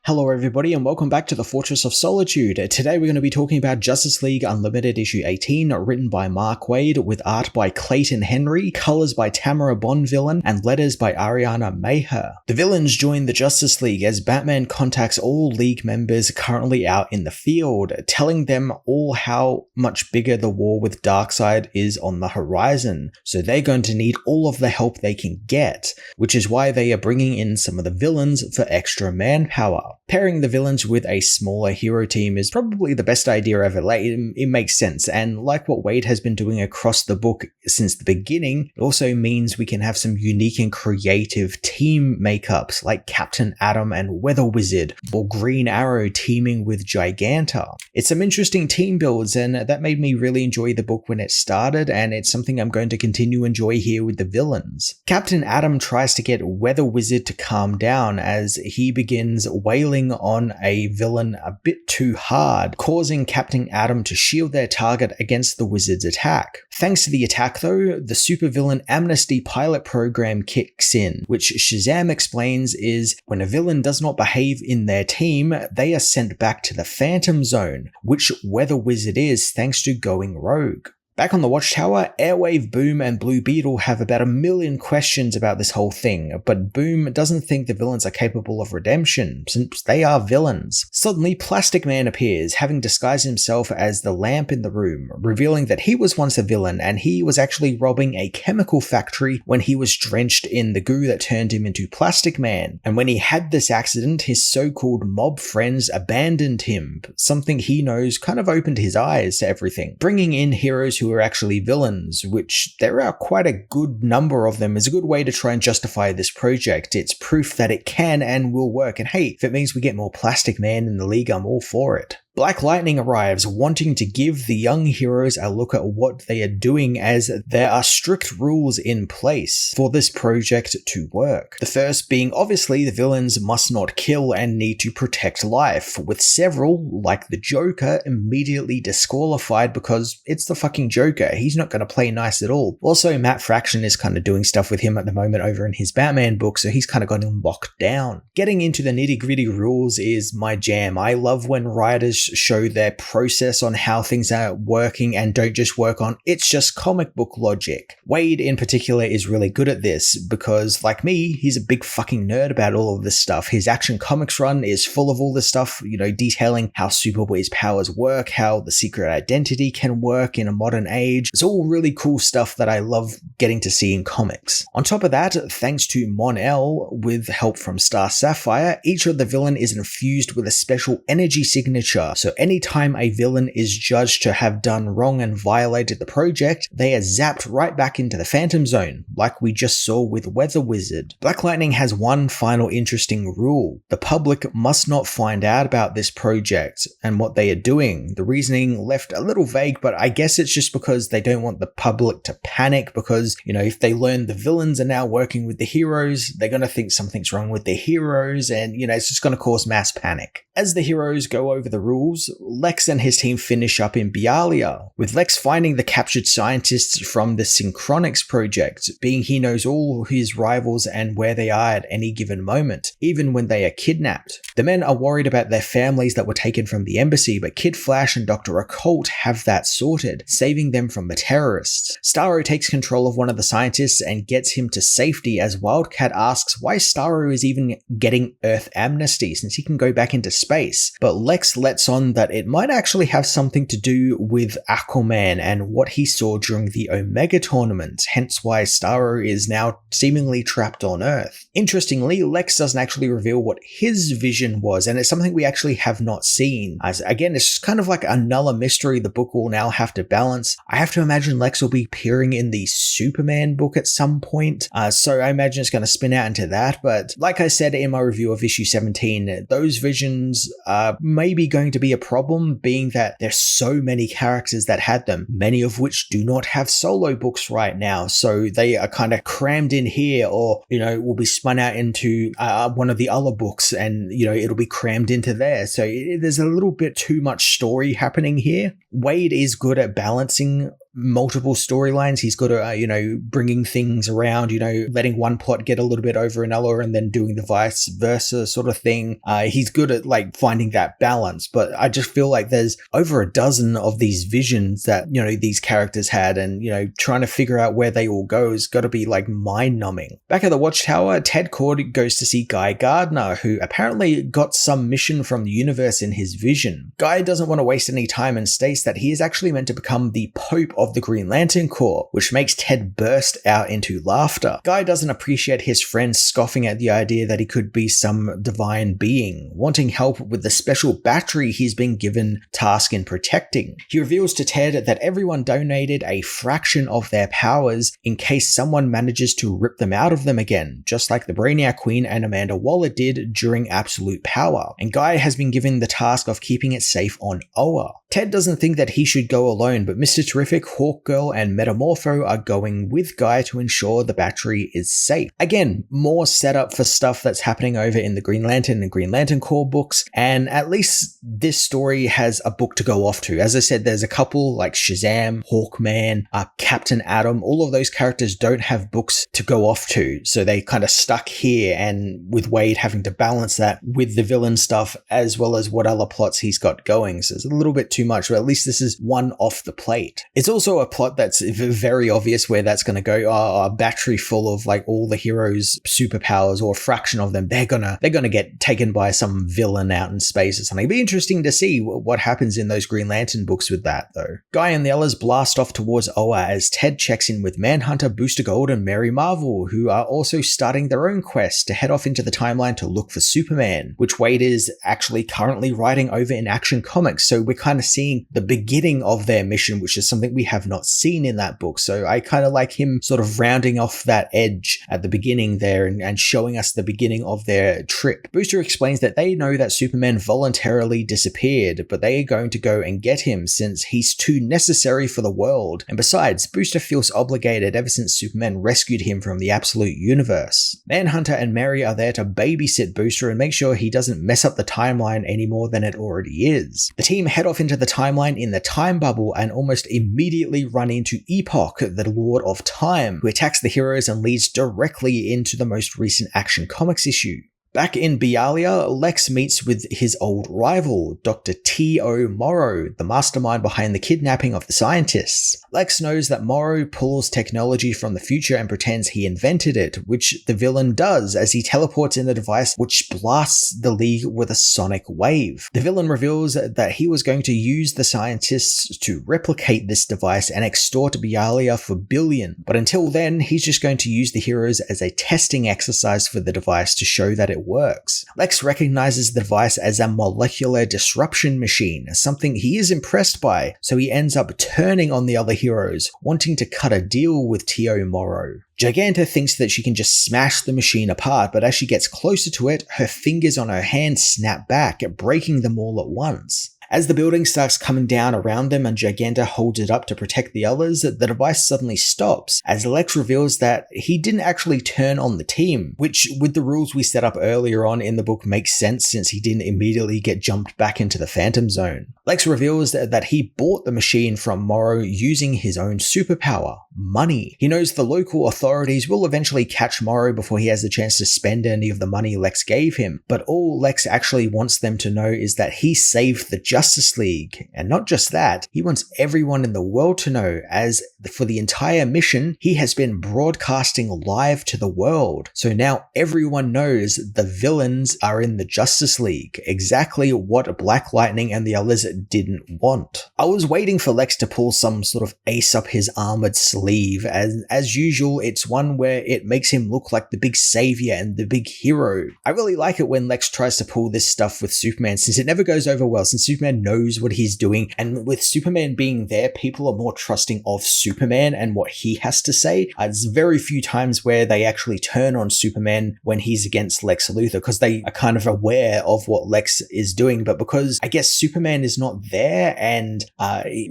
Hello everybody and welcome back to the Fortress of Solitude. Today we're going to be talking about Justice League Unlimited issue 18, written by Mark Waid, with art by Clayton Henry, colors by Tamara Bonvillain, and letters by Ariana Mayher. The villains join the Justice League as Batman contacts all League members currently out in the field, telling them all how much bigger the war with Darkseid is on the horizon, so they're going to need all of the help they can get, which is why they are bringing in some of the villains for extra manpower. Pairing the villains with a smaller hero team is probably the best idea ever. It makes sense, and like what Waid has been doing across the book since the beginning, it also means we can have some unique and creative team makeups like Captain Atom and Weather Wizard, or Green Arrow teaming with Giganta. It's some interesting team builds, and that made me really enjoy the book when it started, and it's something I'm going to continue to enjoy here with the villains. Captain Atom tries to get Weather Wizard to calm down as he begins wailing on a villain a bit too hard, causing Captain Atom to shield their target against the wizard's attack. Thanks to the attack though, the supervillain amnesty pilot program kicks in, which Shazam explains is when a villain does not behave in their team, they are sent back to the Phantom Zone, which Weather Wizard is thanks to going rogue. Back on the Watchtower, Airwave, Boom, and Blue Beetle have about 1 million questions about this whole thing, but Boom doesn't think the villains are capable of redemption, since they are villains. Suddenly, Plastic Man appears, having disguised himself as the lamp in the room, revealing that he was once a villain and he was actually robbing a chemical factory when he was drenched in the goo that turned him into Plastic Man. And when he had this accident, his so-called mob friends abandoned him, something he knows kind of opened his eyes to everything. Bringing in heroes who are actually villains, which there are quite a good number of them, is a good way to try and justify this project. It's proof that it can and will work, and hey, if it means we get more Plastic Man in the league, I'm all for it. Black Lightning arrives, wanting to give the young heroes a look at what they are doing, as there are strict rules in place for this project to work. The first being obviously the villains must not kill and need to protect life, with several, like the Joker, immediately disqualified because it's the fucking Joker. He's not going to play nice at all. Also, Matt Fraction is kind of doing stuff with him at the moment over in his Batman book, so he's kind of got him locked down. Getting into the nitty-gritty rules is my jam. I love when writers show their process on how things are working and don't just work on it's just comic book logic. Waid in particular is really good at this because, like me, he's a big fucking nerd about all of this stuff. His Action Comics run is full of all this stuff, detailing how Superboy's powers work, how the secret identity can work in a modern age. It's all really cool stuff that I love getting to see in comics. On top of that, thanks to Mon-El, with help from Star Sapphire, each of the villain is infused with a special energy signature. So anytime a villain is judged to have done wrong and violated the project, they are zapped right back into the Phantom Zone, like we just saw with Weather Wizard. Black Lightning has one final interesting rule. The public must not find out about this project and what they are doing. The reasoning left a little vague, but I guess it's just because they don't want the public to panic because, if they learn the villains are now working with the heroes, they're going to think something's wrong with the heroes and, it's just going to cause mass panic. As the heroes go over the rules, Lex and his team finish up in Bialia, with Lex finding the captured scientists from the Synchronix project, being he knows all his rivals and where they are at any given moment, even when they are kidnapped. The men are worried about their families that were taken from the embassy, but Kid Flash and Dr. Occult have that sorted, saving them from the terrorists. Starro takes control of one of the scientists and gets him to safety as Wildcat asks why Starro is even getting Earth amnesty since he can go back into space, but Lex lets on that it might actually have something to do with Aquaman and what he saw during the Omega tournament, hence why Starro is now seemingly trapped on Earth. Interestingly, Lex doesn't actually reveal what his vision was, and it's something we actually have not seen. As again, it's just kind of like another mystery the book will now have to balance. I have to imagine Lex will be appearing in the Superman book at some point, so I imagine it's going to spin out into that, but like I said in my review of issue 17, those visions are maybe going to be a problem, being that there's so many characters that had them, many of which do not have solo books right now, so they are kind of crammed in here, or will be spun out into one of the other books, and it'll be crammed into there, so there's a little bit too much story happening here. Waid is good at balancing multiple storylines. He's good at, bringing things around, letting one plot get a little bit over another and then doing the vice versa sort of thing. He's good at like finding that balance, but I just feel like there's over a dozen of these visions that, these characters had, and, trying to figure out where they all go has got to be like mind numbing. Back at the Watchtower, Ted Kord goes to see Guy Gardner, who apparently got some mission from the universe in his vision. Guy doesn't want to waste any time and states that he is actually meant to become the Pope of the Green Lantern Corps, which makes Ted burst out into laughter. Guy doesn't appreciate his friend scoffing at the idea that he could be some divine being, wanting help with the special battery he's been given task in protecting. He reveals to Ted that everyone donated a fraction of their powers in case someone manages to rip them out of them again, just like the Brainiac Queen and Amanda Waller did during Absolute Power, and Guy has been given the task of keeping it safe on Oa. Ted doesn't think that he should go alone, but Mr. Terrific, Hawkgirl, and Metamorpho are going with Guy to ensure the battery is safe. Again, more setup for stuff that's happening over in the Green Lantern and Green Lantern Corps books, and at least this story has a book to go off to. As I said, there's a couple like Shazam, Hawkman, Captain Atom. All of those characters don't have books to go off to, so they kind of stuck here, and with Wade having to balance that with the villain stuff as well as what other plots he's got going, so it's a little bit too much, but at least this is one off the plate. It's also a plot that's very obvious where that's going to go. A battery full of like all the heroes' superpowers, or a fraction of them, they're gonna get taken by some villain out in space or something. It'd be interesting to see what happens in those Green Lantern books with that, though. Guy and the others blast off towards Oa as Ted checks in with Manhunter, Booster Gold, and Mary Marvel, who are also starting their own quest to head off into the timeline to look for Superman, which Wade is actually currently writing over in Action Comics. So we're kind of seeing the beginning of their mission, which is something we have not seen in that book. So I kind of like him sort of rounding off that edge at the beginning there and showing us the beginning of their trip. Booster explains that they know that Superman voluntarily disappeared, but they are going to go and get him since he's too necessary for the world. And besides, Booster feels obligated ever since Superman rescued him from the Absolute Universe. Manhunter and Mary are there to babysit Booster and make sure he doesn't mess up the timeline any more than it already is. The team head off into the timeline in the time bubble and almost immediately run into Epoch, the Lord of Time, who attacks the heroes and leads directly into the most recent Action Comics issue. Back in Bialia, Lex meets with his old rival, Dr. T.O. Morrow, the mastermind behind the kidnapping of the scientists. Lex knows that Morrow pulls technology from the future and pretends he invented it, which the villain does as he teleports in a device which blasts the League with a sonic wave. The villain reveals that he was going to use the scientists to replicate this device and extort Bialia for billion, but until then, he's just going to use the heroes as a testing exercise for the device to show that it works. Lex recognizes the device as a molecular disruption machine, something he is impressed by, so he ends up turning on the other heroes, wanting to cut a deal with T.O. Morrow. Giganta thinks that she can just smash the machine apart, but as she gets closer to it, her fingers on her hand snap back, breaking them all at once. As the building starts coming down around them and Giganta holds it up to protect the others, the device suddenly stops, as Lex reveals that he didn't actually turn on the team, which with the rules we set up earlier on in the book makes sense since he didn't immediately get jumped back into the Phantom Zone. Lex reveals that he bought the machine from Morrow using his own superpower, money. He knows the local authorities will eventually catch Morrow before he has the chance to spend any of the money Lex gave him, but all Lex actually wants them to know is that he saved the Justice League. And not just that, he wants everyone in the world to know, as for the entire mission, he has been broadcasting live to the world. So now everyone knows the villains are in the Justice League, exactly what Black Lightning and the others didn't want. I was waiting for Lex to pull some sort of ace up his armored sleeve, as usual, it's one where it makes him look like the big savior and the big hero. I really like it when Lex tries to pull this stuff with Superman, since it never goes over well, since Superman knows what he's doing, and with Superman being there, people are more trusting of Superman and what he has to say. There's very few times where they actually turn on Superman when he's against Lex Luthor, because they are kind of aware of what Lex is doing, but because I guess Superman is not there and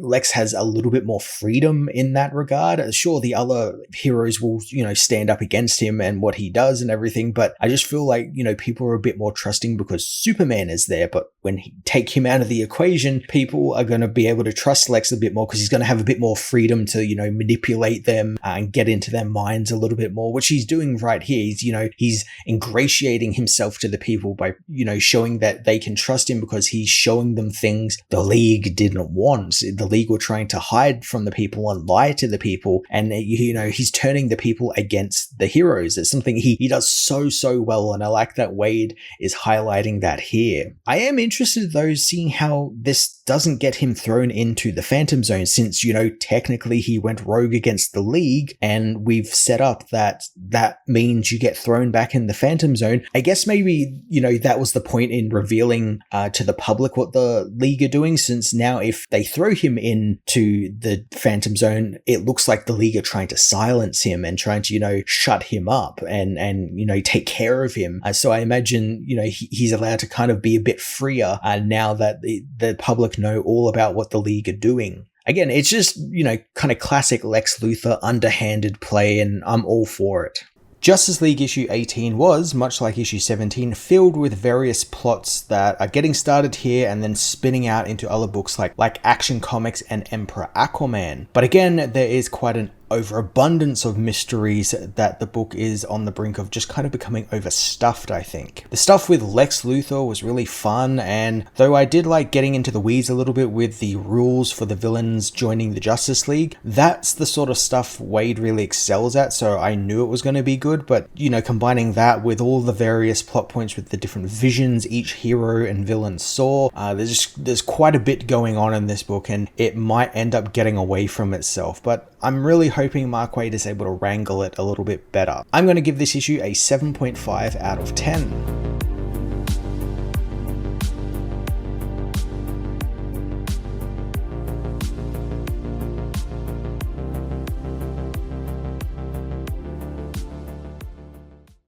Lex has a little bit more freedom in that regard. Sure, the other heroes will, stand up against him and what he does and everything, but I just feel like, people are a bit more trusting because Superman is there, but when he take him out of the equation, people are going to be able to trust Lex a bit more because he's going to have a bit more freedom to, manipulate them and get into their minds a little bit more, which he's doing right here. He's ingratiating himself to the people by, showing that they can trust him because he's showing them things the League didn't want. The League were trying to hide from the people and lie to the people. And, he's turning the people against the heroes. It's something he does so well. And I like that Wade is highlighting that here. I am interested though, seeing how this doesn't get him thrown into the Phantom Zone since, technically he went rogue against the League and we've set up that means you get thrown back in the Phantom Zone. I guess maybe, that was the point in revealing to the public what the League are doing, since now if they throw him into the Phantom Zone, it looks like the League are trying to silence him and trying to, shut him up and take care of him. So I imagine, he's allowed to kind of be a bit freer now that the public know all about what the League are doing. Again, it's just, kind of classic Lex Luthor underhanded play, and I'm all for it. Justice League issue 18 was, much like issue 17, filled with various plots that are getting started here and then spinning out into other books like Action Comics and Emperor Aquaman. But again, there is quite an overabundance of mysteries that the book is on the brink of just kind of becoming overstuffed, I think. The stuff with Lex Luthor was really fun, and though I did like getting into the weeds a little bit with the rules for the villains joining the Justice League, that's the sort of stuff Wade really excels at, so I knew it was going to be good. But, combining that with all the various plot points with the different visions each hero and villain saw, there's quite a bit going on in this book, and it might end up getting away from itself, but I'm really hoping Mark Waid is able to wrangle it a little bit better. I'm going to give this issue a 7.5 out of 10.